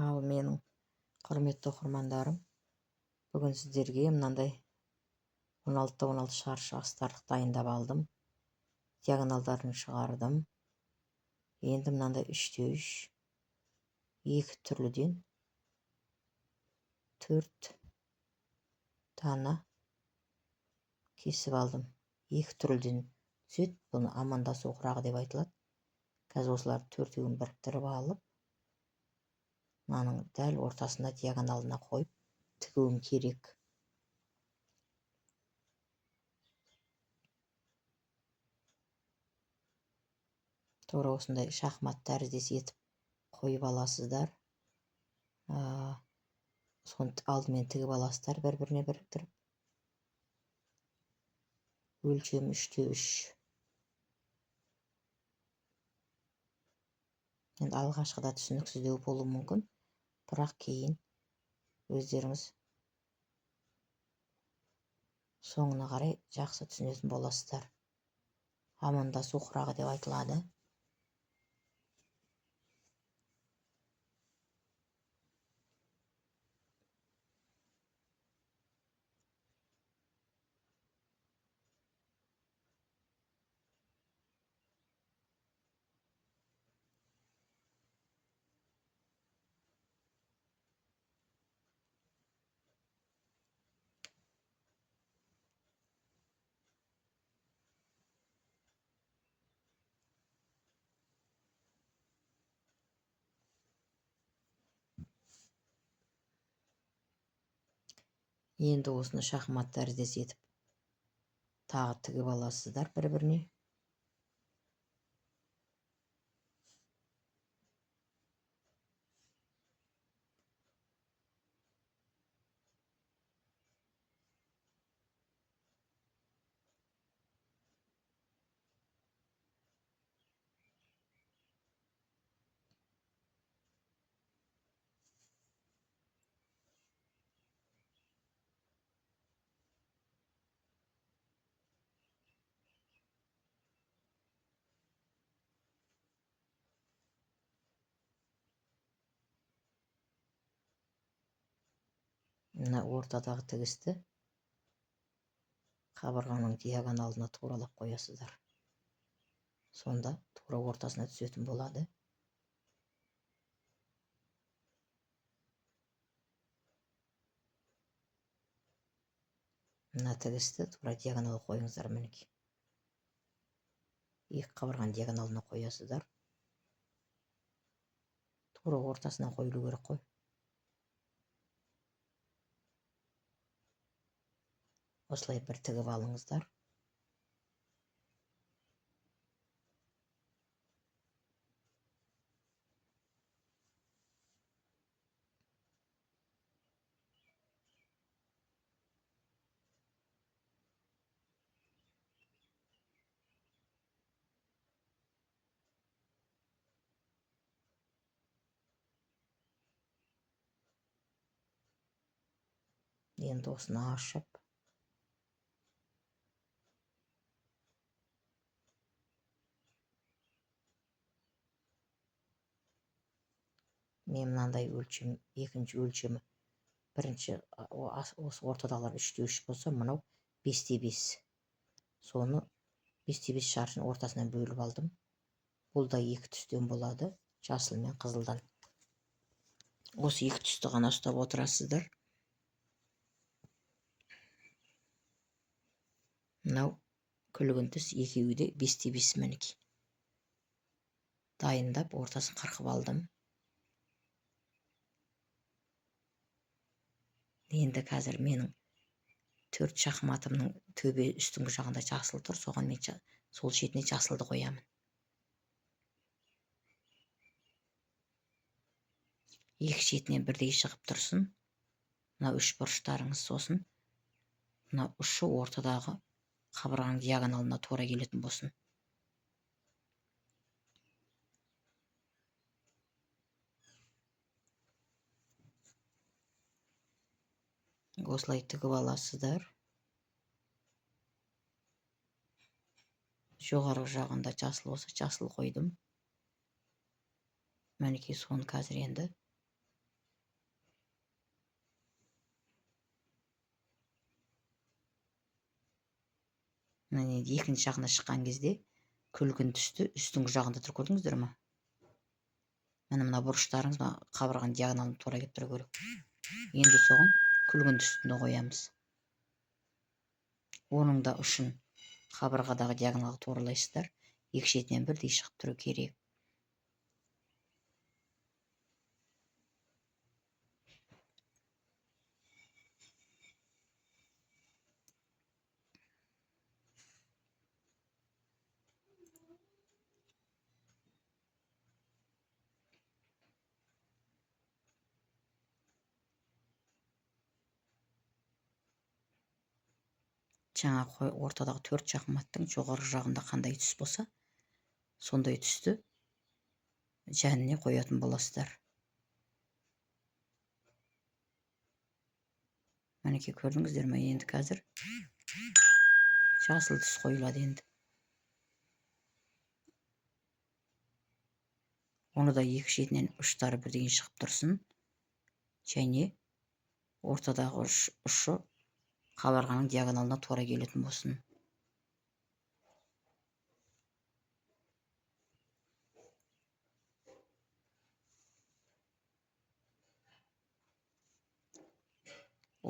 Ал менің құрметті оқырмандарым, бүгін сіздерге мынандай 16-16 шаршы астарлық дайындап алдым. Диагоналдарын шығардым. Енді мынандай 3-3 екі түрліден 4 дана кесіп алдым. Екі түрліден түседі. Бұны амандасу құрағы деп айтылады. Қазір осыларды төртеуін біріктіріп алып, мынаның дәл ортасына диагоналына қойып тігуім керек. Тура осындай шахмат тәріздес етіп қойып аласыздар. Соны алдымен тігіп аласыздар, бір-біріне біріктіріп. Өлшем 3-3. Енді алғашқыда түсініксіздеу болуы мүмкін, бірақ кейін өздеріңіз соңына қарай жақсы түсінетін боласыздар. Амандасу құрағы деп айтылады. Енді осыны шахмат тәріздес етіп тағы тігіп аласыздар бір-біріне. Мына ортадағы тігісті қабырғаның диагоналына туралап қоясыздар. Сонда тура ортасына түсетін болады. Мына тігісті тура диагонал қойыңыздар, мінекей. Екі қабырғаның диагоналына қоясыздар. Тура ортасына қойылу керек қой. Осылай бір тігіп алыңыздар. Енді осыны ашып, мен мынандай өлшем, екінші өлшемі, бірінші осы ортадағылар 3-3 болса, мынау 5-5. Соны 5-5 шаршының ортасынан бөліп алдым. Бұл да екі түстен болады, жасыл мен қызылдан. Осы екі түсті ғана ұстап отырасыздар. Мынау күлгін түс, екеуі де 5-5 мінекей. Дайындап, ортасын қырқып алдым. Енді қазір менің 4 шахматымның төбе үстіңгі жағында жасыл тұр, соған мен сол шетіне жасылды қоямын. Екі шетінен бірдей шығып тұрсын. Мына үш бұрыштарыңыз, сосын мына ұшы ортадағы қабырғаның диагоналына тура келетін болсын. Осылай тігіп аласыздар. Жоғарғы жағында жасыл болса, жасыл қойдым. Мінекей соны қазір енді міне екінші жағына шыққан кезде күлгін түсті үстіңгі жағында тұр, көрдіңіздер ме? мына бұрыштарыңыз қабырғаның диагоналына тура келіп тұру керек. Енді соған күлгін үстіне қоямыз. Оның да ұшын қабырғадағы диагоналға туралайсыздар. Екі шетінен бірдей шығып тұру керек. Жаңа ортадағы 4 шахматтың жоғарғы жағында қандай түс болса, сондай түсті жәніне қоятын боласыздар. Мінекей көрдіңіздер ме? Енді қазір жасыл түс қойылады енді. Оны да екі шетінен ұштары бірдей шығып тұрсын. Және ортадағы ұшы қабырғаның диагоналына тура келетін болсын.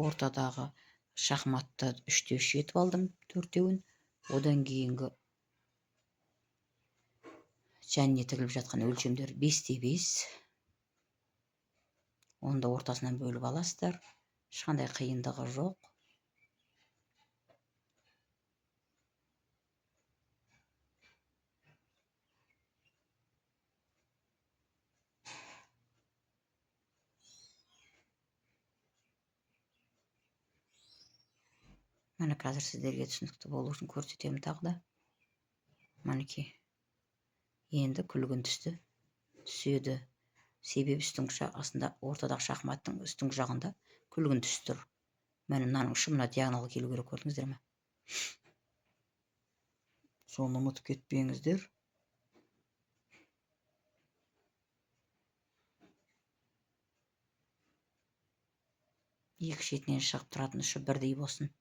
Ортадағы шахматты 3-те 3 етіп алдым, 4-теуін. Одан кейінгі жәніне тігіліп жатқан өлшемдер 5-те 5. Оны да ортасынан бөліп аласыздар. Ешқандай қиындығы жоқ. Міне қазір сіздерге түсінікті болу үшін көрсетемін тағы да. Мінекей. Енді күлгін түсті түседі. Себебі астында ортадағы шахматтың үстіңгі жағында күлгін түс тұр. Мынаның ұшы мына диагоналға келу керек, көрдіңіздер ме? Соны ұмытып кетпеңіздер. Екі шетінен шығып тұратын ұшы бірдей болсын.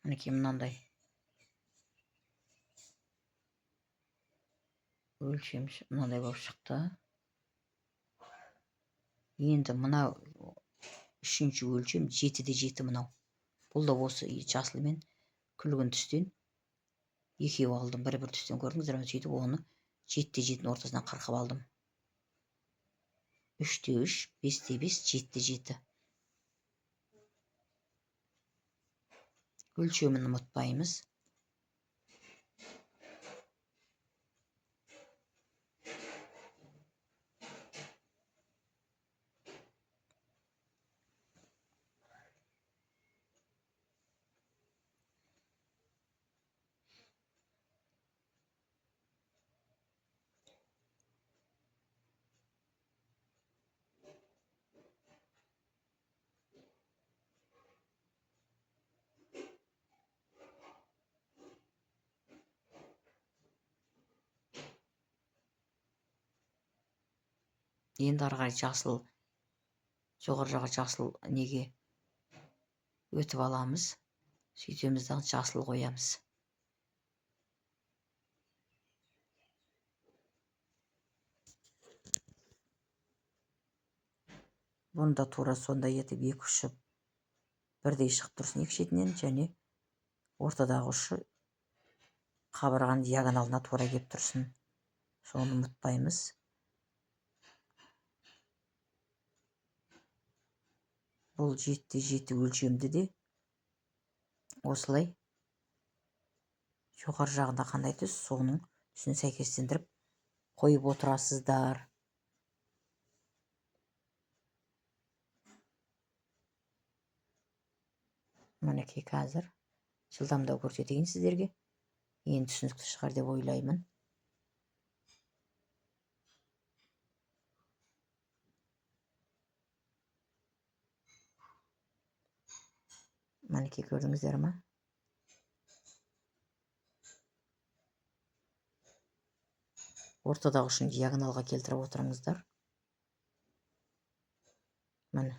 Мінекей мынандай өлшем мынандай болып шықты. Енді мынау үшінші өлшем 7-де 7 мынау. Бұл да осы жасыл мен күлгін түстен екеу алдым. Бір түстен көрдіңіздер ме? Сөйтіп оны 7-де 7-дің ортасынан қырқып алдым. 3-те 3, 5-те 5, 7-де 7. Өлшемін ұмытпаймыз. Енді ары қарай жасыл, жоғары жағы жасыл неге өтіп аламыз. Сөйтеміз да жасыл қоямыз. Бұны да тура сондай етіп екі ұшы бірдей шығып тұрсын екі шетінен, және ортадағы ұшы қабырғаның диагоналына тура келіп тұрсын. Соны ұмытпаймыз. Бұл 7-де 7 өлшемді де осылай жоғары жағында қандай түс, соның түсін сәйкестендіріп қойып отырасыздар. Мінекей қазір жылдамдау көрсетейін сіздерге. Енді түсінікті шығар деп ойлаймын. Мінекей көрдіңіздер ма? Ортадағы үшін диагоналға келтіріп отырыңыздар. Міне.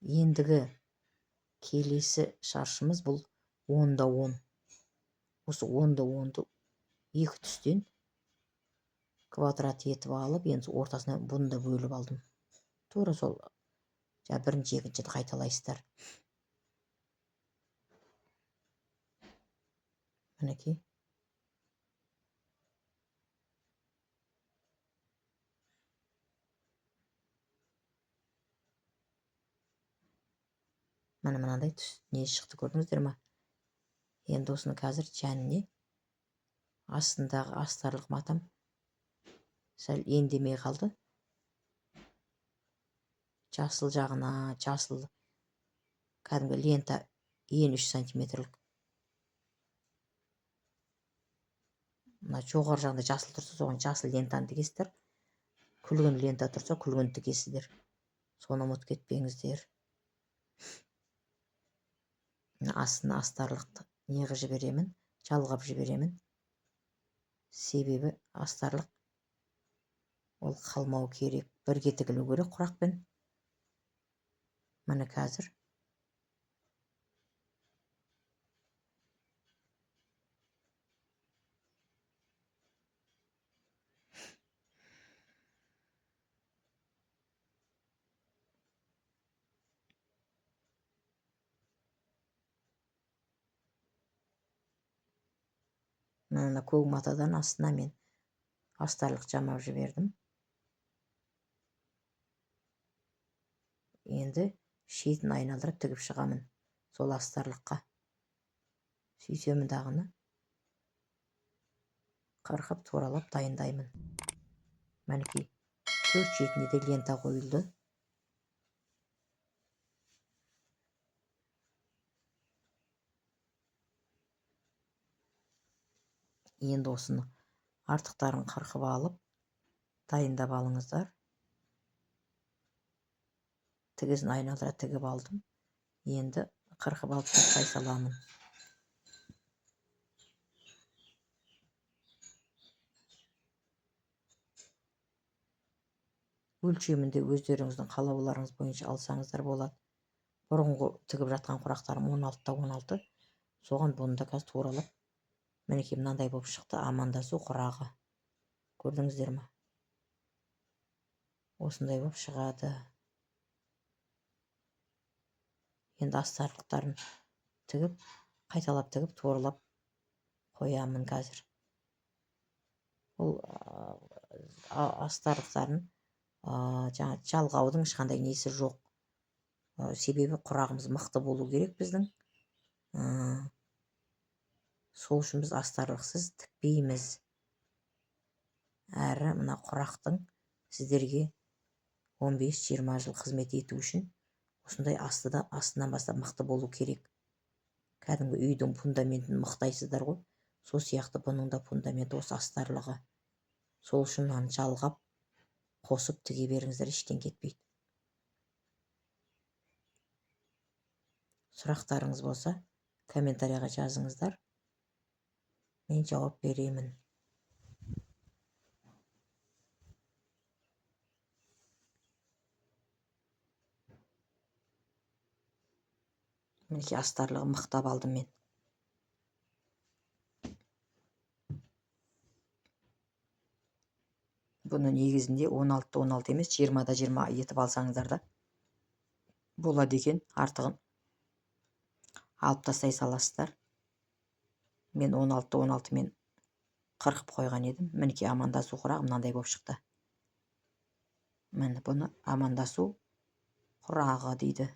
Ендігі келесі шаршымыз бұл 10-да 10. Осы 10-да 10-ды екі түстен квадрат етіп алып, енді ортасына бұны да бөліп алдым. Тура сол бірінші екіншіні қайталайсыздар. Мінекей. Міне мынандай түс не шықты, көрдіңіздер ма? Енді осыны қазір жәніне астындағы астарлық матам сәл ендемей қалды. Жасыл жағына, жасыл кәдімгі лента 3 сантиметрлік. Мына жоғары жағында жасыл тұрса, соған жасыл лентаны тігесіздер. Күлгін лента тұрса, күлгін тігесіздер. Соны ұмытып кетпеңіздер. Астына астарлықты неғып жіберемін, жалғап жіберемін. Себебі астарлық ол қалмау керек, бірге тігілу керек құрақпен. Міне қазір мына көк матадан астына мен астарлық жамап жібердім. Енді шетін айналдырып тігіп шығамын сол астарлыққа. Сөйтемін дағыны қырқып туралап дайындаймын. Мінекей 4 шетіне де лента қойылды. Енді осыны артықтарын қырқып алып дайындап алыңыздар. Тігісін айналдыра тігіп алдым. Енді қырқып алып тастай саламын. Өлшемінде өздеріңіздің қалауларыңыз бойынша алсаңыздар болады. Бұрынғы тігіп жатқан құрақтарым 16-да 16. Соған бұны да қазір туралап, мінекей мынандай болып шықты, амандасу құрағы. Көрдіңіздер ме? Осындай болып шығады. Енді астарлықтарын тігіп, қайталап тігіп, туралап қоямын қазір. Бұл астарлықтарын жалғаудың ешқандай несі жоқ. Себебі құрағымыз мықты болу керек біздің. Сол үшін біз астарлықсыз тікпейміз. Әрі мына құрақтың сіздерге 15-20 жыл қызмет ету үшін осындай астынан бастап мықты болу керек. Кәдімгі үйдің фундаментін мықтайсыздар ғой. Сол сияқты бұның да фундаменті осы астарлығы. Сол үшін мынаны жалғап қосып тіге беріңіздер, ештен кетпейді. Сұрақтарыңыз болса, комментарияға жазыңыздар. Мен жауап беремін. Мінекей астарлығы мықтап алдым мен. Бұны негізінде 16-да 16 емес, 20-да 20 етіп алсаңыздар да болады екен. Артығын алып тастай саласыздар. Мен 16-да 16 мен қырқып қойған едім. Мінекей амандасу құрағы мынандай болып шықты. Міне бұны амандасу құрағы дейді.